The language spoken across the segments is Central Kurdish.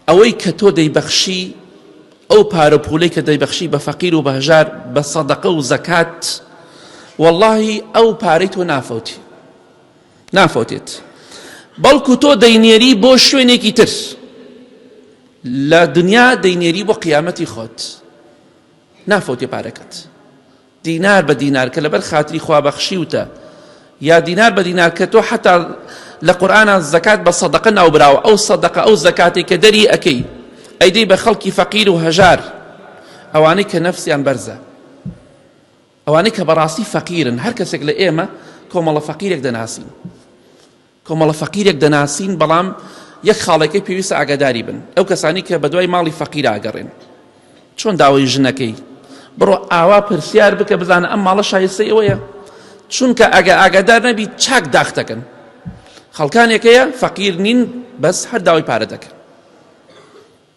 ئەوەی کە تۆ دەیبەخشی ئەو پارە پوولەی کە دەیبەخشی بە فەقیر و بەهەژار بە سەدەقە و زەکات، وەڵڵاهی ئەو پارەی تۆ نافەوتێت، بەڵکو تۆ دەینێری بۆ شوێنێکی تر لە دنیا، دەینێری بۆ قیامەتی خۆت، نافەوتێ پارەکەت. دینار بە دینار کە لەبەر خاتری خوابەخشی وتە، یا دینار بە دینار کە تۆ حتا لە قورئانە زەکات بە سەدەقە ناوبراوە، ئەو سەدەقە ئەو زەکاتی کە دەری ئەکەی ئەیدەی بە خەڵکی فەقیر و هەژار، ئەوانەی کە نەفسیان بەرزە، ئەوانەی کە بەڕاستی فەقیرن. هەر کەسێک لە ئێمە کۆمەڵە فەقیرێک دەناسین، کۆمەڵە فەقیرێک دەناسین، بەڵام یەک خاڵێکی پێویستە ئاگاداری بن. ئەو کەسانی کە بەدوای ماڵی فەقیر ئاگەڕێن، چۆن داوای ژنەکەی بڕۆ ئاوا پرسیار بکە بزانە ئەم ماڵە شایستەی ئەوەیە، چونکە ئەگە ئاگادار نەبی چاک داخ دەکەن. خەڵکانێکەیە فەقیر نین، بەس هەر داوای پارە دەکەن.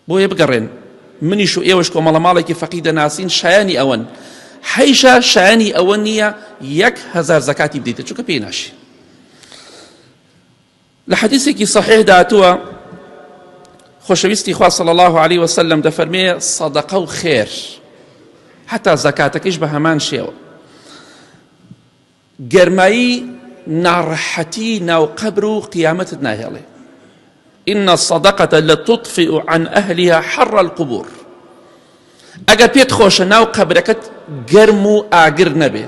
بۆیە بگەڕێن، منیش و ئێوەش کۆمەڵە ماڵێکی فەقیر دەناسین، شایانی ئەوەن، حەیشە شایانی ئەوە نییە 1000 زەکاتی بدەیتە، چونکە پێی ناشی. لە حەدیثێکی صحیح داتووە خۆشەویستی خوا صلی الله عليه وسلم دەفەرمێ سەدەقە و خێر، حتا زەکاتەکەیش بە هەمان شێوە، گەرمایی ناڕەحەتی ناو قەبر و قیامەتت ناهێڵێ. إن الصدقة لتطفئ عن أهلها حر القبور. ئەگەر پێت خۆشە ناو قەبرەکەت گەرم و ئاگر نەبێ،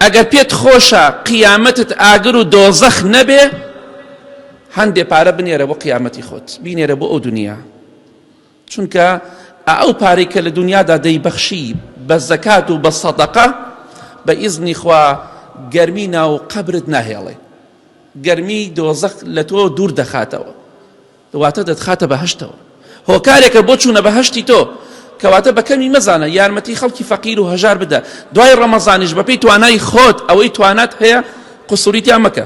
ئەگەر پێت خۆشە قیامەتت ئاگر و دۆزەخ نەبێ، هەندێ پارە بنێرە بۆ قیامەتی خۆت، بینێرە بۆ ئەو دنیا، چونکە ئەو پارەی کە لە دنیادا دەیبەخشی بە زەکات و بە سەدەقە، بە ئیزنی خوا گەرمی ناو قەبرت ناهێڵێ، گەرمی دۆزەخ لە تۆ دوور دەخاتەوە، واتە دەتخاتە بەهەشتەوە. هۆکارێکە بۆ چوونە بەهەشتی تۆ، کەواتە بەکەمی مەزانە، یارمەتی خەڵکی فەقیر و هەژار بدە، دوای ڕەمەزانیش بەپێی توانای خۆت ئەوەی توانات هەیە قوسوریتیان مەکە.